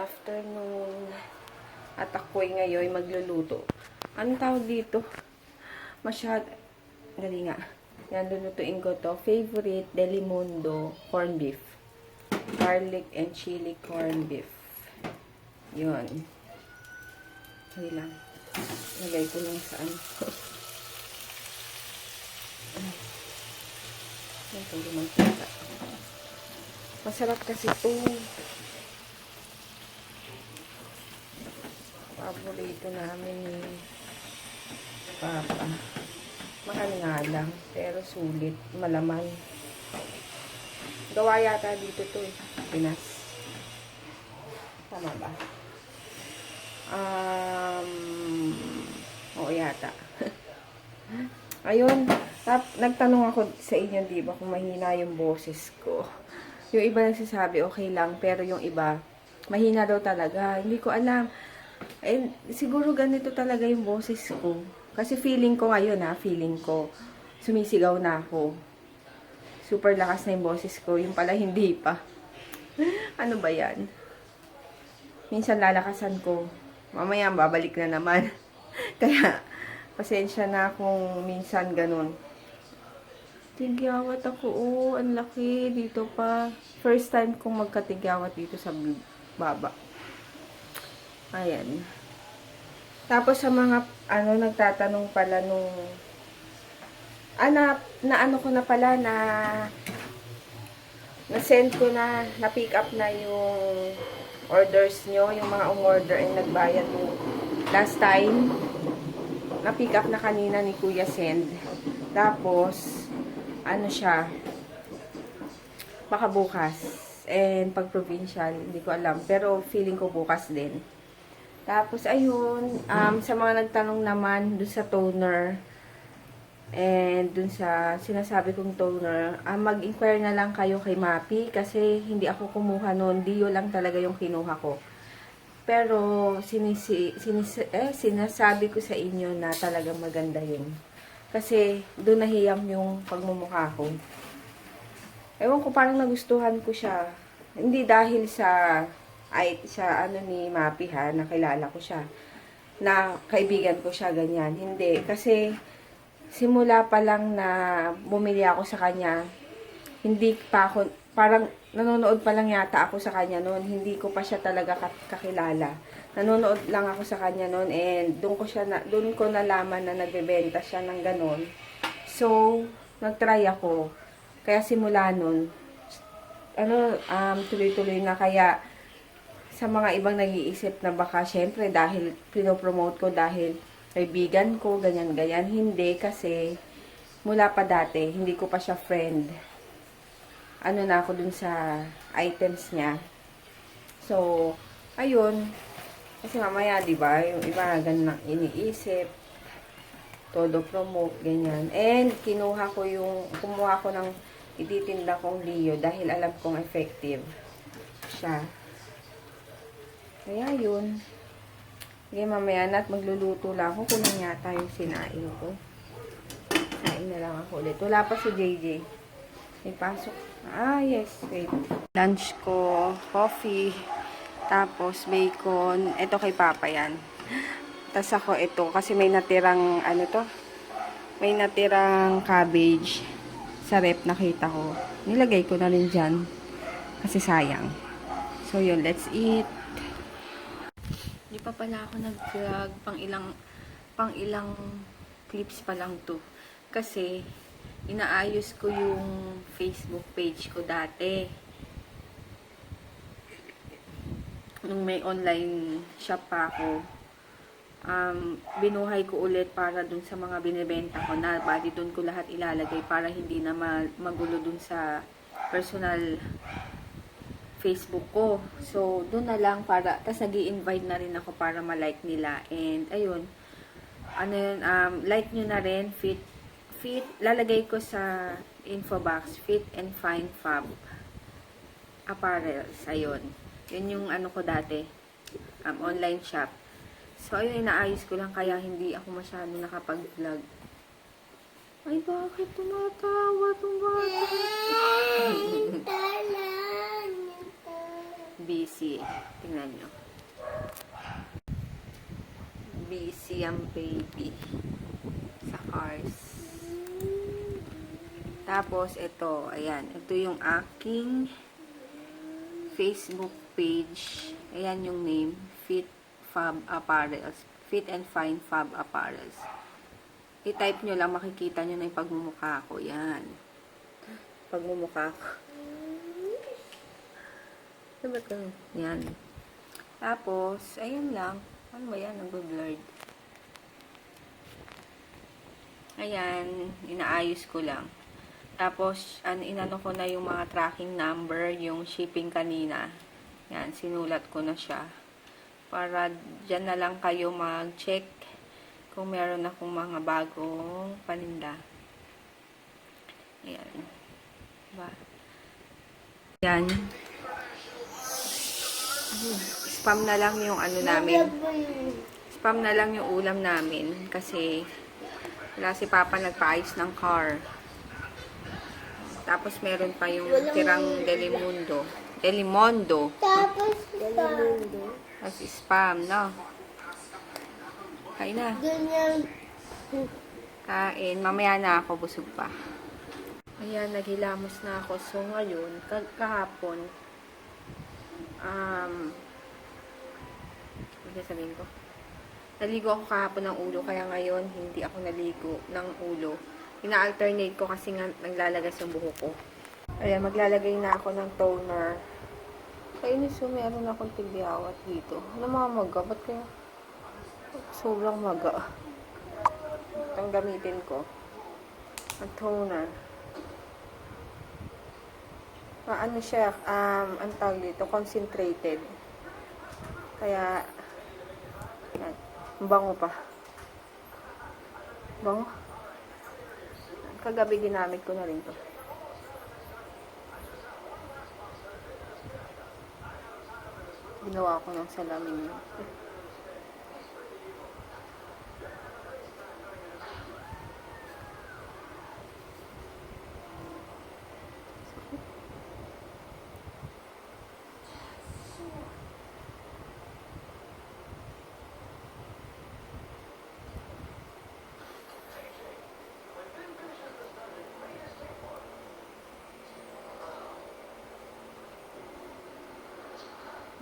afternoon. At ako'y ngayon magluluto. Anong tawag dito? Dali nga. Yan, lulutuin ko to. Favorite Delimundo corn beef. Garlic and chili corn beef. Yun. Dali lang. Lagay ko lang sa ano. Ito, mantika. Masarap kasi ito. Paborito namin ni Papa. Mahal nga lang, pero sulit. Malaman. Gawa yata dito to eh. Pinas. Tama ba? Oo yata. Ayun. Nagtanong ako sa inyo, di ba, kung mahina yung boses ko. Yung iba nagsasabi, okay lang, pero yung iba, mahina daw talaga. Hindi ko alam. Eh, siguro ganito talaga yung boses ko. Kasi feeling ko ngayon feeling ko, sumisigaw na ako. Super lakas na yung boses ko. Yung pala, hindi pa. Ano ba yan? Minsan lalakasan ko. Mamaya, babalik na naman. Kaya, pasensya na kung minsan ganun. Tigyawat ako. Oh, ang laki. Dito pa. First time kong magkatigyawat dito sa baba. Ayan. Tapos sa mga, nagtatanong pala nung, na ko na pala, na-send ko na-pick up na yung orders nyo, yung mga umorder ay nagbayad mo. Last time, na-pick up na kanina ni Kuya Send. Tapos, siya, baka bukas. And pag provincial, hindi ko alam. Pero feeling ko bukas din. Tapos, ayun, sa mga nagtanong naman dun sa toner, and dun sa sinasabi kong toner, mag-inquire na lang kayo kay Mapi, kasi hindi ako kumuha nun, Dio lang talaga yung kinuha ko. Pero, sinasabi ko sa inyo na talagang maganda yun. Kasi, dun nahiyam yung pagmumukha ko. Ewan ko, parang nagustuhan ko siya. Hindi dahil sa ni Mapi nakilala ko siya, na kaibigan ko siya, ganyan. Hindi, kasi simula pa lang na bumili ako sa kanya, hindi pa ako, parang nanonood pa lang yata ako sa kanya noon, hindi ko pa siya talaga kakilala. Nanonood lang ako sa kanya noon, and doon ko nalaman na nagbebenta siya ng ganon. So, nagtry ako. Kaya simula noon, tuloy-tuloy na. Kaya sa mga ibang nag-iisip na baka syempre dahil pinopromote ko dahil kaibigan ko, ganyan-ganyan. Hindi, kasi mula pa dati, hindi ko pa siya friend. Na ako dun sa items niya. So, ayun. Kasi mamaya, di ba, yung iba ganun iniisip. Todo promote, ganyan. And, kumuha ko ng ititinda kong Leo dahil alam kong effective siya. Kaya yun. Okay, mamaya na at magluluto lang ako. Kunin yata yung sinain ko. Kain na lang ako ulit. Wala pa si JJ. May pasok. Yes. Wait. Lunch ko. Coffee. Tapos bacon. Ito kay Papa yan. Tapos ako ito. Kasi may natirang, may natirang cabbage sa rep, nakita ko. Nilagay ko na rin dyan. Kasi sayang. So yun, let's eat. Hindi pa pala ako nag-vlog, pang ilang clips pa lang to. Kasi, inaayos ko yung Facebook page ko dati. Nung may online shop pa ako, binuhay ko ulit para dun sa mga binibenta ko na, bali dun ko lahat ilalagay para hindi na magulo dun sa personal Facebook ko. So, doon na lang para, tas nag-i-invite na rin ako para ma-like nila. And, ayun, like nyo na rin, fit, lalagay ko sa info box, Fit and Fine Fab Apparels, ayun. Yun yung ko dati, online shop. So, ayun, inaayos ko lang, kaya hindi ako masyado nakapag-vlog. Ay, bakit tumatawa itong bata? busy. Tingnan nyo. Busy ang baby. Sa cars. Tapos, ito. Ayan. Ito yung aking Facebook page. Ayan yung name. Fit Fab Apparels. Fit and Fine Fab Apparels. I-type nyo lang, makikita nyo na yung pagmumukha ko. Yan. Pagmumukha ko. Ano ba ito? Yan. Tapos, ayun lang. Ano ba yan? Nag-blurred. Ayan. Inaayos ko lang. Tapos, inano ko na yung mga tracking number, yung shipping kanina. Yan. Sinulat ko na siya. Para dyan na lang kayo mag-check kung meron akong mga bagong paninda. Ayan. Diba? Ayan. Spam na lang yung ano namin. Spam na lang yung ulam namin. Kasi wala si Papa nagpaayos ng car. Tapos meron pa yung tirang Delimondo. Tapos Delimundo. Tapos spam, no? Kain na. Ganyan. Kain. Mamaya na ako, busog pa. Ayan, naghilamos na ako. So, ngayon, kahapon, ano sabihin ko? Naligo ako kahapon ng ulo, kaya ngayon, hindi ako naligo ng ulo. Ina-alternate ko kasi nga naglalagas yung buhok ko. Ayan, maglalagay na ako ng toner. Kainis yung meron akong tigyawat dito. Namamaga, ba't kaya? Sobrang maga. Itong gamitin ko. Ang toner. Ano siya, ang tawag dito, concentrated. Kaya, yan. Bango pa. Bango. Kagabi ginamit ko na rin to. Ginawa ko ng salamin yun.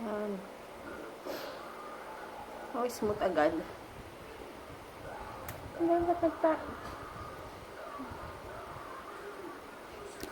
Yan. Oh, smooth agad. Ang ganda.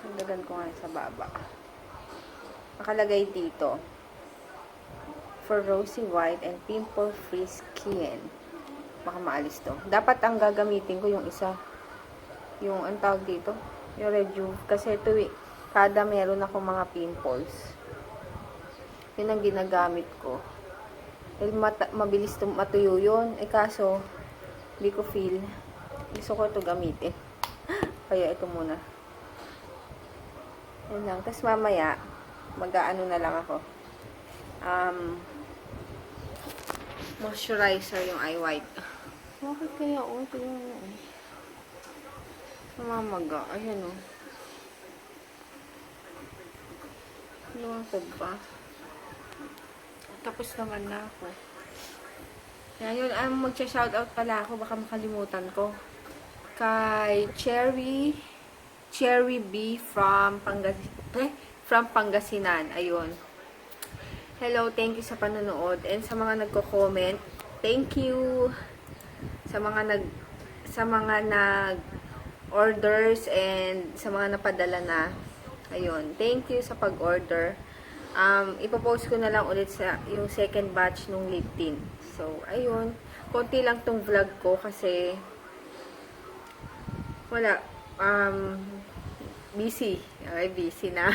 Hanggagan ko nga sa baba. Nakalagay dito. For rosy white and pimple-free skin. Baka maalis to. Dapat ang gagamitin ko yung isa. Yung, ang tawag dito? Yung Rejuve. Kasi ito, kada meron ako mga pimples. Yun ang ginagamit ko. Dahil mabilis matuyo yun. Eh kaso, hindi ko feel. Gusto ko ito gamitin. Kaya ito muna. Yun lang. Tapos mamaya, mag-aano na lang ako. Moisturizer yung eye white. Bakit kaya? Oh, ito yung namamaga. Ayan o. Luwasag pa. Tapos naman na ako. Yan yun. Magsha-shoutout pala ako. Baka makalimutan ko. Kay Cherry B from Pangasinan. Ayun. Hello, thank you sa panonood. And sa mga nagko-comment, thank you. Sa mga nag-orders and sa mga napadala na. Ayun. Thank you sa pag-order. Ipopost ko na lang ulit sa yung second batch nung lip tint. So, ayun. Konti lang tong vlog ko kasi wala. Busy. Okay, busy na.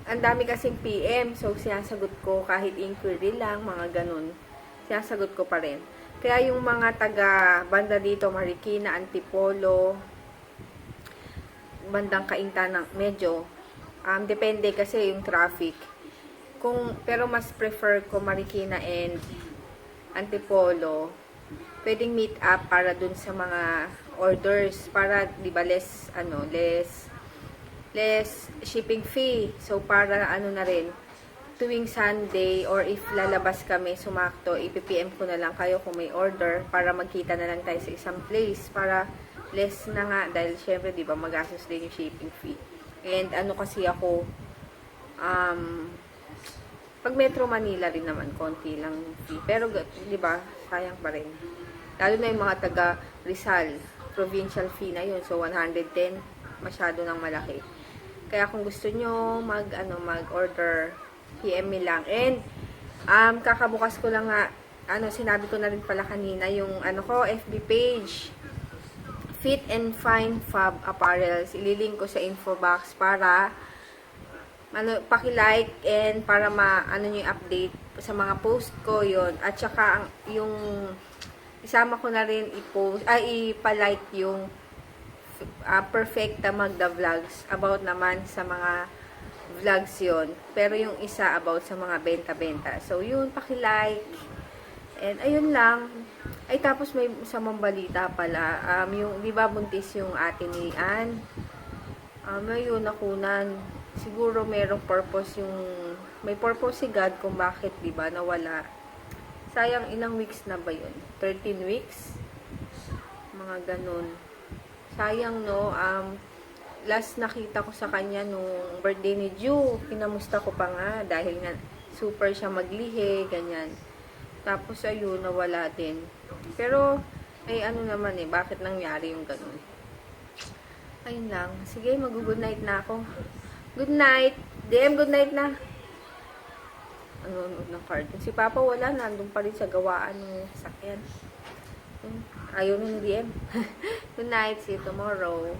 Ang dami kasing PM. So, sinasagot ko kahit inquiry lang, mga ganun. Sinasagot ko pa rin. Kaya yung mga taga banda dito, Marikina, Antipolo, bandang Cainta ng medyo depende kasi yung traffic. Pero mas prefer ko Marikina and Antipolo. Pwedeng meet up para dun sa mga orders para di ba less shipping fee. So para na rin tuwing Sunday or if lalabas kami sumakto, i-PM ko na lang kayo kung may order para magkita na lang tayo sa isang place para less na nga dahil syempre 'di ba magastos din yung shipping fee. And ano kasi ako pag Metro Manila rin naman konti lang yung fee. Pero 'di ba sayang pa rin. Lalo na yung mga taga Rizal, provincial fee na yun. So 110 masyado nang malaki. Kaya kung gusto nyo mag-order, PM me lang. And, kakabukas ko lang nga, sinabi ko na rin pala kanina, yung, FB page, Fit and Fine Fab Apparels. Ililink ko sa info box para, paki-like and para yung update sa mga post ko, yon. At saka, yung, isama ko na rin ipa-like yung, Perfecta Magda Vlogs about naman sa mga vlogs yon. Pero yung isa about sa mga benta-benta. So, yun, paki-like. And, ayun lang. Ay, tapos may masamang balita pala. Yung, di ba, buntis yung ate ni Ann? Ayun, nakunan. Siguro merong purpose yung, may purpose si God kung bakit, di ba, nawala. Sayang, ilang weeks na ba yun? 13 weeks? Mga ganun. Sayang, no? Last nakita ko sa kanya nung birthday ni Ju, pinamusta ko pa nga dahil nga super siya maglihi, ganyan. Tapos ayun, nawala din. Pero, ay naman bakit nangyari yung ganun? Ayun lang. Sige, mag-good night na ako. Good night! DM, good night na! Nanonood ng cartoon. Si Papa wala, nandun pa rin sa gawaan ng sakyan. Ayaw na ng DM. Good night, see you tomorrow.